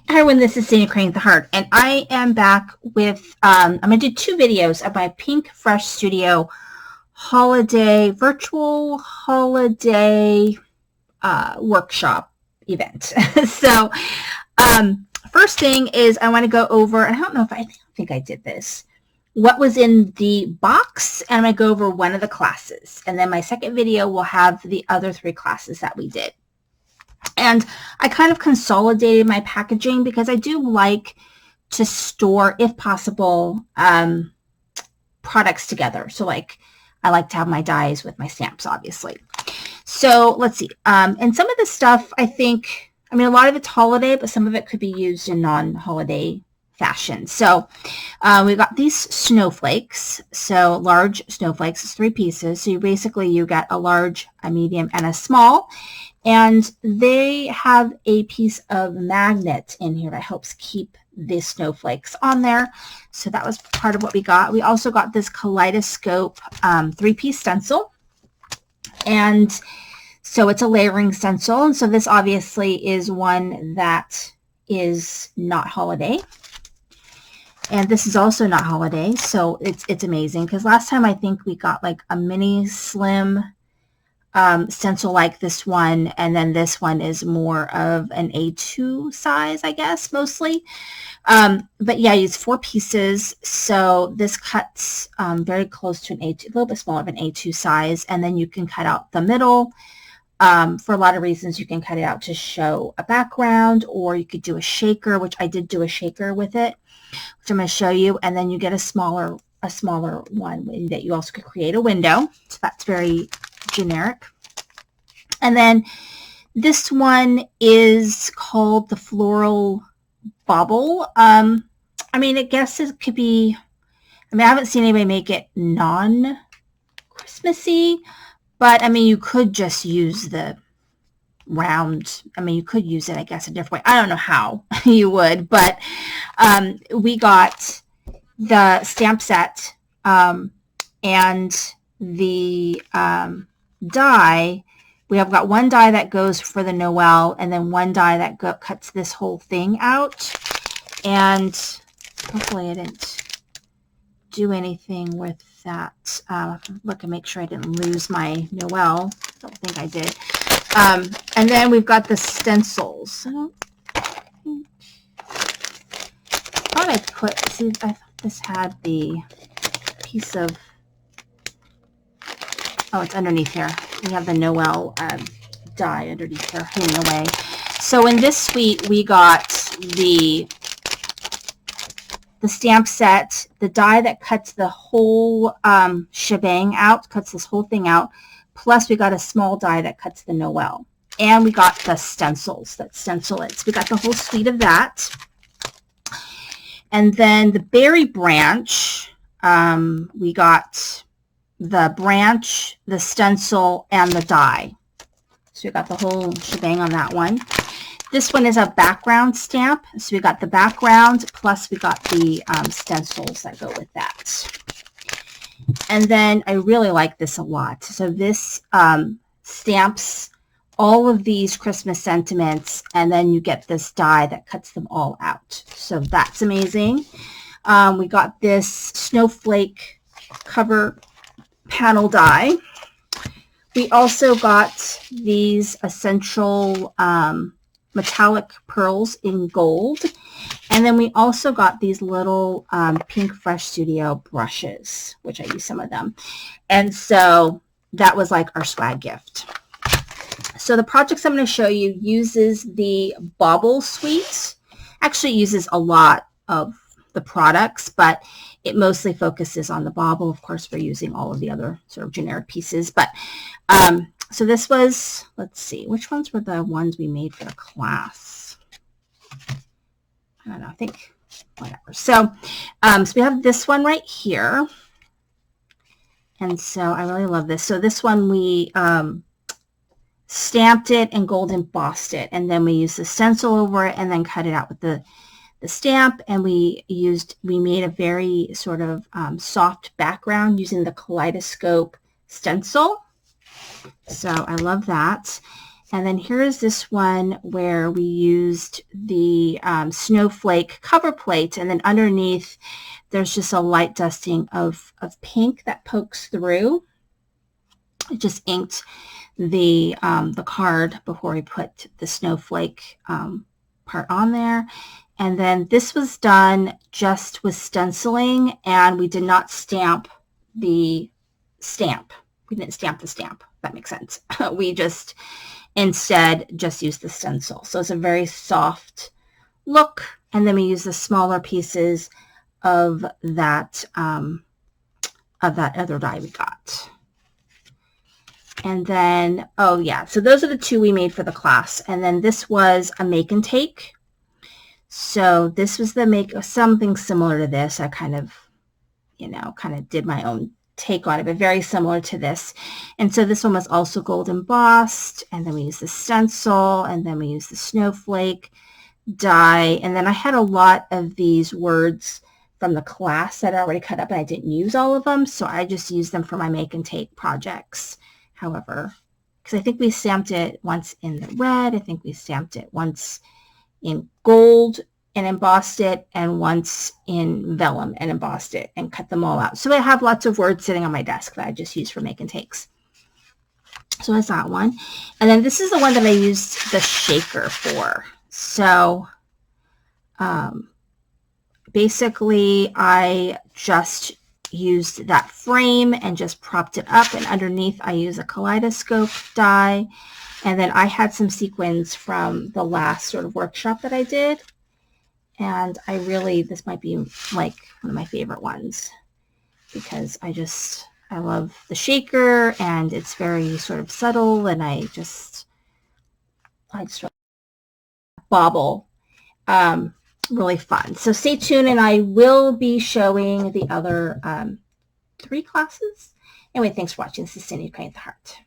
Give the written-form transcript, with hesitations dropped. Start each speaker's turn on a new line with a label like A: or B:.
A: Hi everyone, this is Sandy Crane with the Heart, and I am back with, I'm going to do 2 videos of my Pinkfresh Studio virtual holiday workshop event. So, first thing is I want to go over, and I don't think I did this, what was in the box, and I'm going to go over one of the classes. And then my second video will have the other 3 classes that we did. And I kind of consolidated my packaging because I do like to store, if possible, products together. So like I like to have my dies with my stamps, obviously. So let's see. And some of the stuff, I mean, a lot of it's holiday, but some of it could be used in non-holiday fashion. So we got these snowflakes. So large snowflakes is 3 pieces. So you got a large, a medium, and a small. And they have a piece of magnet in here that helps keep the snowflakes on there. So that was part of what we got. We also got this kaleidoscope 3-piece stencil. And so it's a layering stencil. And so this obviously is one that is not holiday. And this is also not holiday. So it's amazing because last time I think we got like a mini slim stencil like this one, and then this one is more of an A2 size, I guess, mostly. But yeah, it's 4 pieces, so this cuts very close to an A2, a little bit smaller of an A2 size, and then you can cut out the middle. For a lot of reasons, you can cut it out to show a background, or you could do a shaker, which I did do a shaker with it, which I'm going to show you, and then you get a smaller one that you also could create a window. So that's very generic. And then this one is called the Floral Bauble. I mean, I guess it could be, I haven't seen anybody make it non-Christmassy, but I mean, you could just use the round. I mean, you could use it, I guess, a different way. I don't know how you would, but we got the stamp set and the die. We have got one die that goes for the Noel, and then one die that cuts this whole thing out. And hopefully I didn't do anything with that. Look and make sure I didn't lose my Noel. I don't think I did. And then we've got the stencils. I thought this had the piece of, oh, it's underneath here. We have the Noel die underneath here hanging away. So in this suite, we got the stamp set, the die that cuts the whole shebang out, cuts this whole thing out, plus we got a small die that cuts the Noel. And we got the stencils that stencil it. So we got the whole suite of that. And then the berry branch, we got the branch, the stencil, and the die. So we got the whole shebang on that one. This one is a background stamp. So we got the background, plus we got the stencils that go with that. And then I really like this a lot. So this stamps all of these Christmas sentiments, and then you get this die that cuts them all out. So that's amazing. We got this snowflake cover panel die. We also got these essential metallic pearls in gold, and then we also got these little Pinkfresh Studio brushes, which I use some of them, and so that was like our swag gift. So the projects I'm going to show you uses the Bauble suite. Actually uses a lot of the products, but it mostly focuses on the Bauble. Of course, we're using all of the other sort of generic pieces. But so this was, let's see, which ones were the ones we made for the class? I don't know, I think whatever. So, so we have this one right here. And so I really love this. So this one we stamped it and gold embossed it, and then we used the stencil over it and then cut it out with the stamp, and we made a very sort of soft background using the kaleidoscope stencil. So I love that. And then here's this one where we used the snowflake cover plate, and then underneath there's just a light dusting of pink that pokes through. I just inked the card before we put the snowflake part on there. And then this was done just with stenciling, and we did not stamp the stamp. We didn't stamp the stamp. That makes sense. We just instead just used the stencil. So it's a very soft look. And then we use the smaller pieces of that other die we got. And then, oh yeah, so those are the two we made for the class. And then this was a make and take. So this was the something similar to this. I kind of did my own take on it, but very similar to this. And so this one was also gold embossed, and then we used the stencil, and then we used the snowflake die. And then I had a lot of these words from the class that I already cut up, and I didn't use all of them, so I just used them for my make and take projects. However, because I think we stamped it once in the red, I think we stamped it once in gold and embossed it, and once in vellum and embossed it and cut them all out. So I have lots of words sitting on my desk that I just use for make and takes. So that's that one. And then this is the one that I used the shaker for. So basically I just used that frame and just propped it up, and underneath I use a kaleidoscope die. And then I had some sequins from the last sort of workshop that I did. And this might be like one of my favorite ones, because I love the shaker, and it's very sort of subtle, and I just bobble. Really fun. So stay tuned, and I will be showing the other 3 classes. Anyway, thanks for watching. This is Cindy, Create the Heart.